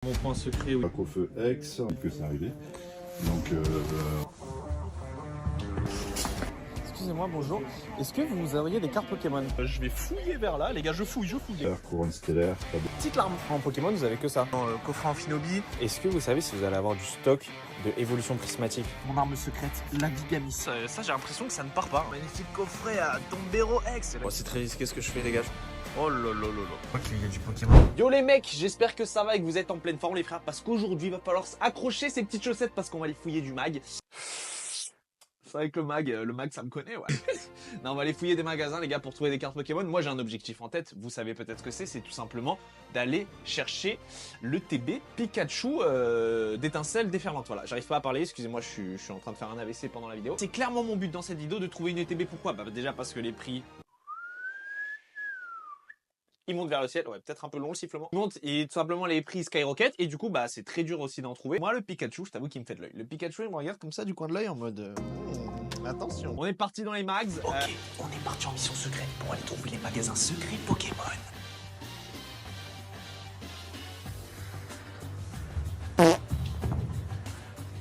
Mon point secret, oui. Feu X, que c'est arrivé. Donc, Excusez-moi, bonjour. Est-ce que vous auriez des cartes Pokémon? Je vais fouiller vers là, les gars, je fouille. couronne stellaire, pas de... Petite larme. En Pokémon, vous avez que ça. Coffret Amphinobi. Est-ce que vous savez si vous allez avoir du stock de évolution prismatique? Mon arme secrète, la Vigamis. Ça j'ai l'impression que ça ne part pas. Magnifique coffret à Tombero X. Oh, c'est très risqué ce que je fais, les gars. Oh lolo. Ok, il y a du Pokémon. Yo les mecs, j'espère que ça va et que vous êtes en pleine forme les frères, parce qu'aujourd'hui il va falloir accrocher ces petites chaussettes parce qu'on va aller fouiller du mag. C'est vrai que le mag ça me connaît, ouais. Non, on va aller fouiller des magasins les gars pour trouver des cartes Pokémon. Moi j'ai un objectif en tête, vous savez peut-être ce que c'est tout simplement d'aller chercher le TB Pikachu d'étincelle déferlante. Voilà, j'arrive pas à parler, excusez-moi, je suis en train de faire un AVC pendant la vidéo. C'est clairement mon but dans cette vidéo de trouver une ETB, pourquoi? Bah déjà parce que les prix... il monte vers le ciel, ouais, peut-être un peu long le sifflement. Il monte et tout simplement les prix skyrocket et du coup bah c'est très dur aussi d'en trouver. Moi le Pikachu, je t'avoue qu'il me fait de l'œil. Le Pikachu il me regarde comme ça du coin de l'œil en mode attention. On est parti dans les mags. Ok, on est parti en mission secrète pour aller trouver les magasins secrets Pokémon. Ah,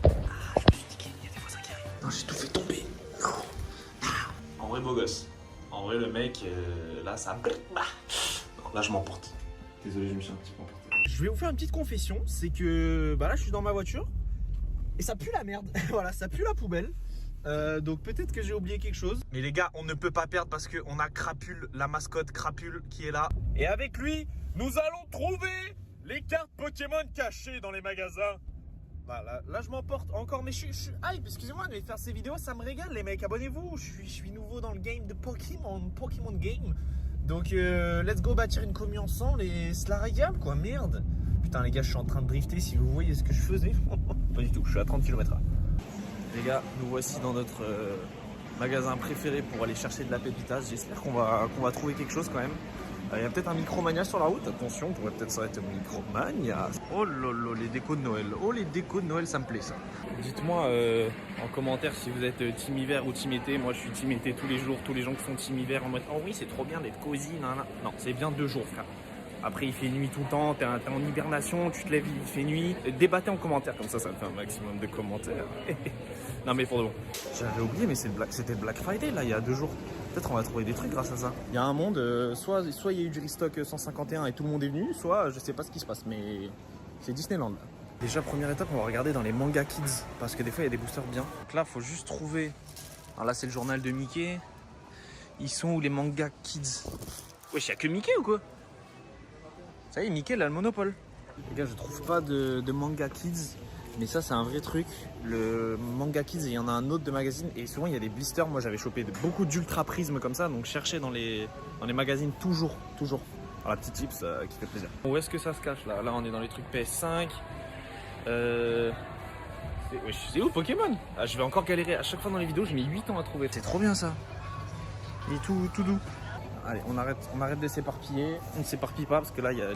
je me suis dit qu'il y a des voisins qui arrivent. Non, j'ai tout fait tomber. Non. En vrai, beau gosse. En vrai, le mec, là, ça... Non, là, je m'emporte. Désolé, je me suis un petit peu emporté. Je vais vous faire une petite confession, c'est que bah là je suis dans ma voiture et ça pue la merde. Voilà, ça pue la poubelle. Donc peut-être que j'ai oublié quelque chose. Mais les gars, on ne peut pas perdre parce qu'on a Crapule, la mascotte Crapule qui est là. Et avec lui, nous allons trouver les cartes Pokémon cachées dans les magasins. Bah, là je m'emporte encore, mais je suis hype, excusez-moi, mais faire ces vidéos ça me régale les mecs, abonnez-vous. Je suis nouveau dans le game de Pokémon game. Donc let's go bâtir une commu ensemble et c'est la régale quoi, merde. Putain les gars, je suis en train de drifter si vous voyez ce que je faisais. Pas du tout, je suis à 30 km/h. Les gars, nous voici dans notre magasin préféré pour aller chercher de la pépitasse. J'espère qu'on va trouver quelque chose quand même. Il y a peut-être un Micromania sur la route, attention, on pourrait peut-être s'arrêter au Micromania. Oh lolo, les décos de Noël. Oh les décos de Noël, ça me plaît ça. Dites-moi en commentaire si vous êtes team hiver ou team été. Moi je suis team été tous les jours, tous les gens qui sont team hiver en mode oh oui c'est trop bien d'être cosy, nanana. Non, c'est bien 2 jours frère. Après il fait nuit tout le temps, t'es en hibernation, tu te lèves, il fait nuit. Débattez en commentaire, comme ça me fait un maximum de commentaires. Non mais pour de bon. J'avais oublié mais c'était le Black Friday là il y a 2 jours. Peut-être on va trouver des trucs grâce à ça. Il y a un monde, soit il y a eu du restock 151 et tout le monde est venu, soit je sais pas ce qui se passe, mais c'est Disneyland. Déjà première étape, on va regarder dans les manga kids, parce que des fois il y a des boosters bien. Donc là faut juste trouver, alors là c'est le journal de Mickey, ils sont où les manga kids? Wesh, y'a que Mickey ou quoi? Ça y est, Mickey il a le monopole. Les gars, je trouve pas de manga kids. Mais ça c'est un vrai truc, le manga kids, il y en a un autre de magazine et souvent il y a des blisters. Moi j'avais chopé beaucoup d'ultra prismes comme ça, donc cherchez dans les magazines toujours. Alors la petite tips qui fait plaisir. Où est-ce que ça se cache là? Là on est dans les trucs PS5. C'est où Pokémon? Ah, je vais encore galérer, à chaque fois dans les vidéos je mets 8 ans à trouver. C'est trop bien ça. Il est tout doux. Allez, on arrête de s'éparpiller, on ne s'éparpille pas parce que là il y a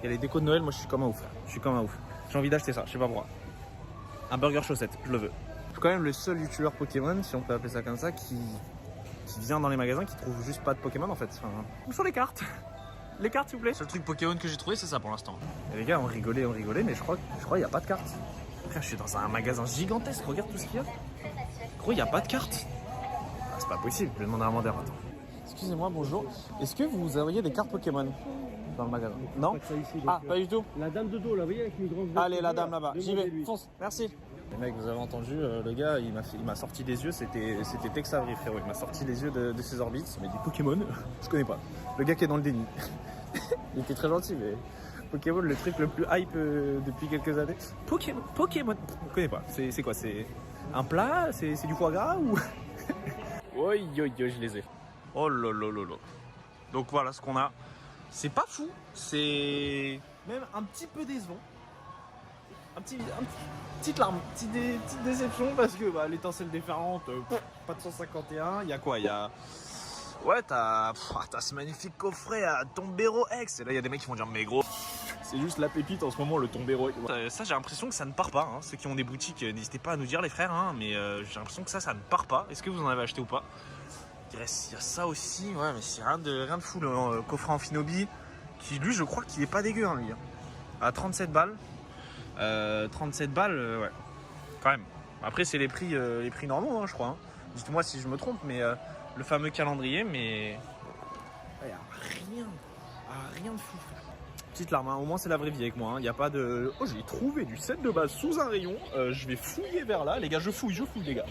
les décos de Noël, moi je suis comme un ouf. J'ai envie d'acheter ça, je sais pas pourquoi. Un burger chaussette, je le veux. Je suis quand même le seul youtubeur Pokémon, si on peut appeler ça comme ça, qui vient dans les magasins, qui trouve juste pas de Pokémon en fait. Enfin, où sont les cartes? Les cartes s'il vous plaît. Le seul truc Pokémon que j'ai trouvé c'est ça pour l'instant. Et les gars, on rigolait, mais je crois qu'il n'y a pas de cartes. Frère, je suis dans un magasin gigantesque, regarde tout ce qu'il y a. Gros, il n'y a pas de cartes. Ah, c'est pas possible, je vais demander à un vendeur. Attends. Excusez-moi, bonjour. Est-ce que vous auriez des cartes Pokémon dans le magasin? Non? Ah, pas du tout? La dame de dos, là, vous voyez, avec une grande... Allez, la dame là-bas, j'y vais, fonce, merci. Les mecs, vous avez entendu, le gars, il m'a sorti des yeux, c'était Tex Avery, frérot. Il m'a sorti les yeux de ses orbites, il m'a dit Pokémon, je connais pas. Le gars qui est dans le déni. Il était très gentil, mais Pokémon, le truc le plus hype depuis quelques années. Pokémon, je connais pas. C'est quoi? C'est un plat? C'est du foie gras ou... Oi, je les ai. Oh lolo. Donc voilà ce qu'on a. C'est pas fou, c'est même un petit peu décevant. Petite larme, petite déception parce que bah, l'étincelle déferlante, pas de 151. Il y a quoi? Il y a... Ouais, t'as ce magnifique coffret à Tombero X. Et là, il y a des mecs qui vont dire, mais gros, c'est juste la pépite en ce moment, le Tombero X. Ça j'ai l'impression que ça ne part pas. Hein. Ceux qui ont des boutiques, n'hésitez pas à nous dire, les frères. Hein, mais j'ai l'impression que ça ne part pas. Est-ce que vous en avez acheté ou pas? Il y a ça aussi, ouais, mais c'est rien de fou. Le coffret Amphinobi, qui lui, je crois qu'il est pas dégueu, hein, lui. à 37 balles. 37 balles, ouais, quand même. Après, c'est les prix normaux, hein, je crois. Hein. Dites-moi si je me trompe, mais le fameux calendrier, mais il n'y a rien de fou. Petite larme, hein. Au moins c'est la vraie vie avec moi. Il n'y a pas de. Oh, j'ai trouvé du set de base sous un rayon. Je vais fouiller vers là, les gars. Je fouille, les gars.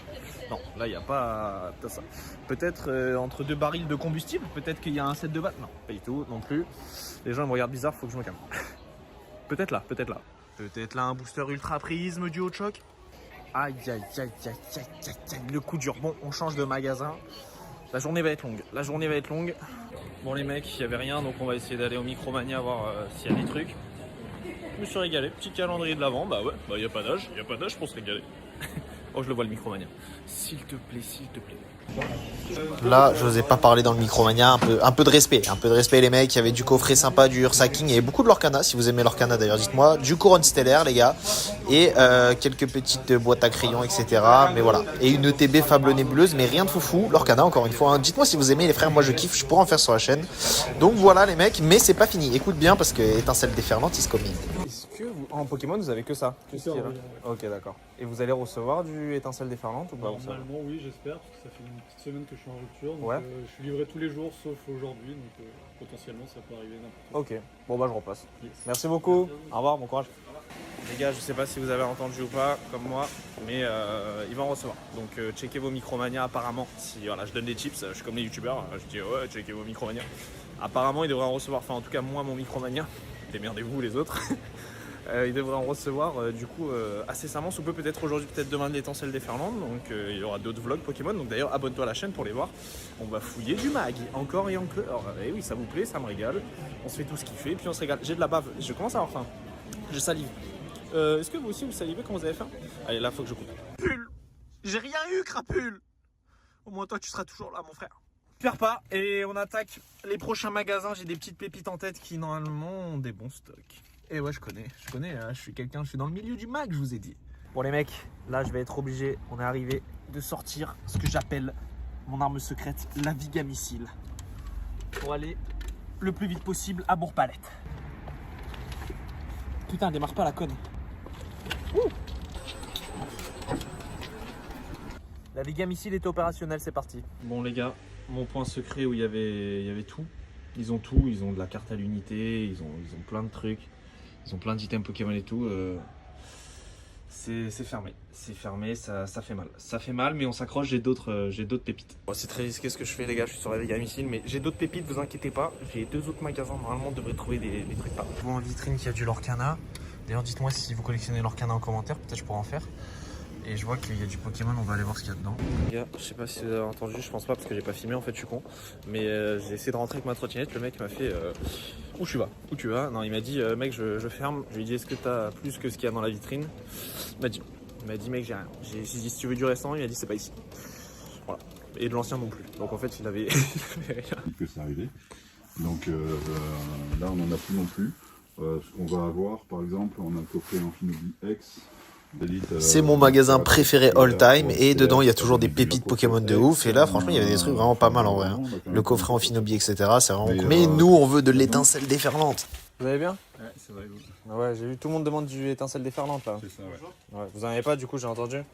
Non, là il n'y a pas ça. Peut-être entre 2 barils de combustible, peut-être qu'il y a un set de base. Non, pas du tout, non plus. Les gens ils me regardent bizarre, faut que je me calme. Peut-être là. Peut-être là un booster ultra prisme duo de choc. Aïe, le coup dur. Bon, on change de magasin. La journée va être longue. Bon les mecs, il n'y avait rien, donc on va essayer d'aller au Micromania voir s'il y a des trucs. Je me suis régalé, petit calendrier de l'avant, bah ouais, il n'y a pas d'âge pour se régaler. Oh, je le vois le Micromania. S'il te plaît. Là, je n'osais pas parler dans le Micromania, un peu de respect les mecs, il y avait du coffret sympa, du Ursa King, il y avait beaucoup de Lorcana, si vous aimez Lorcana d'ailleurs dites-moi, du Couronne Stellaire les gars, et quelques petites boîtes à crayons etc, mais voilà, et une ETB Fable Nébuleuse, mais rien de foufou, Lorcana encore une fois, hein. Dites-moi si vous aimez les frères, moi je kiffe, je pourrais en faire sur la chaîne, donc voilà les mecs, mais c'est pas fini, écoute bien parce que étincelle déferlante is coming. Est-ce que vous, en Pokémon vous avez que ça? Ok d'accord. Et vous allez recevoir du étincelle déferlante ou pas? Normalement oui j'espère, parce que ça fait une petite semaine que je suis en rupture, donc ouais. Je suis livré tous les jours sauf aujourd'hui, donc potentiellement ça peut arriver n'importe quand. Ok, bon bah je repasse. Yes. Merci beaucoup, au revoir, bon courage. Les gars, je sais pas si vous avez entendu ou pas, comme moi, mais il va en recevoir. Donc checkez vos Micromania apparemment. Si voilà, je donne des tips, je suis comme les youtubeurs, je dis ouais, checkez vos Micromania. Apparemment, il devrait en recevoir, enfin en tout cas moi mon Micromania, démerdez-vous les autres. Il devrait en recevoir du coup incessamment sous peu, peut-être aujourd'hui, peut-être demain de l'étincelle déferlante. Donc il y aura d'autres vlogs Pokémon. Donc d'ailleurs abonne-toi à la chaîne pour les voir. On va fouiller du mag encore et encore. Et oui, ça vous plaît, ça me régale. On se fait tout ce qu'il fait, puis on se régale. J'ai de la bave, je commence à avoir faim. Je salive. Est-ce que vous aussi vous salivez quand vous avez faim? Allez, là faut que je coupe. Crapule, j'ai rien eu, Crapule. Au moins toi tu seras toujours là mon frère. Perds pas, et on attaque les prochains magasins. J'ai des petites pépites en tête qui normalement ont des bons stocks. Et ouais, je connais, je suis quelqu'un, je suis dans le milieu du mag, je vous ai dit. Bon les mecs, là je vais être obligé, on est arrivé, de sortir ce que j'appelle mon arme secrète, la Vigamissile, pour aller le plus vite possible à Bourg-Palette. Putain, démarre pas la conne. Ouh. La Vigamissile est opérationnelle, c'est parti. Bon les gars, mon point secret où il y avait tout. Ils ont tout, ils ont de la carte à l'unité, ils ont plein de trucs. Ils ont plein d'items Pokémon et tout. C'est fermé, ça fait mal. Ça fait mal, mais on s'accroche, j'ai d'autres pépites. Bon, c'est très risqué ce que je fais les gars, je suis sur la Vigamissile, mais j'ai d'autres pépites, vous inquiétez pas. J'ai 2 autres magasins, normalement on devrait trouver des trucs par là. Je vois en vitrine qu'il y a du Lorcana. D'ailleurs dites-moi si vous collectionnez Lorcana en commentaire, peut-être je pourrais en faire. Et je vois qu'il y a du Pokémon, on va aller voir ce qu'il y a dedans. Les gars, je sais pas si vous avez entendu, je pense pas parce que j'ai pas filmé en fait, je suis con. Mais j'ai essayé de rentrer avec ma trottinette, le mec m'a fait où tu vas? Non, il m'a dit mec je ferme. Je lui ai dit est-ce que t'as plus que ce qu'il y a dans la vitrine? Il m'a dit mec j'ai rien. J'ai dit si tu veux du restant, il m'a dit c'est pas ici. Voilà. Et de l'ancien non plus. Donc en fait il avait rien. Que c'est arrivé. Donc là on n'en a plus non plus. Ce qu'on va avoir par exemple, on a le coffret Amphinobi X. C'est mon magasin préféré all time et dedans il y a toujours des pépites Pokémon de ouf et là franchement il y avait des trucs vraiment pas mal en vrai. Hein. Le coffret Amphinobi etc. c'est vraiment cool. Mais nous on veut de l'étincelle déferlante. Vous allez bien? Ouais, c'est vrai. Ouais, j'ai vu tout le monde demande du étincelle déferlante là. C'est ça, ouais. Vous en avez pas du coup, j'ai entendu? Ouais,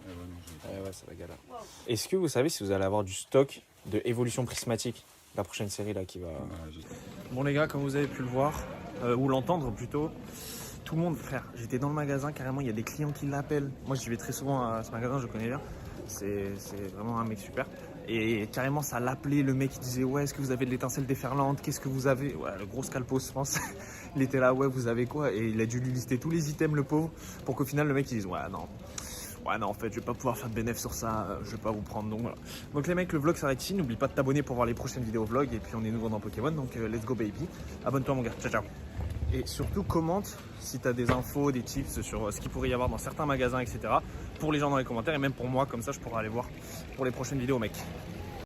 c'est la galère. Est-ce que vous savez si vous allez avoir du stock de évolution prismatique, la prochaine série là qui va... Bon les gars, comme vous avez pu le voir, ou l'entendre plutôt, tout le monde, frère, j'étais dans le magasin carrément, il y a des clients qui l'appellent. Moi j'y vais très souvent à ce magasin, je le connais bien. C'est vraiment un mec super. Et carrément ça l'appelait, le mec il disait ouais est-ce que vous avez de l'étincelle déferlante, qu'est-ce que vous avez? Ouais, le gros scalpos je pense. Il était là ouais vous avez quoi? Et il a dû lui lister tous les items le pauvre pour qu'au final le mec il dise ouais non en fait je vais pas pouvoir faire de bénéf sur ça, je vais pas vous prendre, donc voilà. Donc les mecs, le vlog s'arrête ici, n'oublie pas de t'abonner pour voir les prochaines vidéos vlog et puis on est nouveau dans Pokémon, donc let's go baby, abonne-toi mon gars, ciao. Et surtout commente si tu as des infos, des tips sur ce qu'il pourrait y avoir dans certains magasins etc. pour les gens dans les commentaires et même pour moi, comme ça je pourrai aller voir pour les prochaines vidéos mec.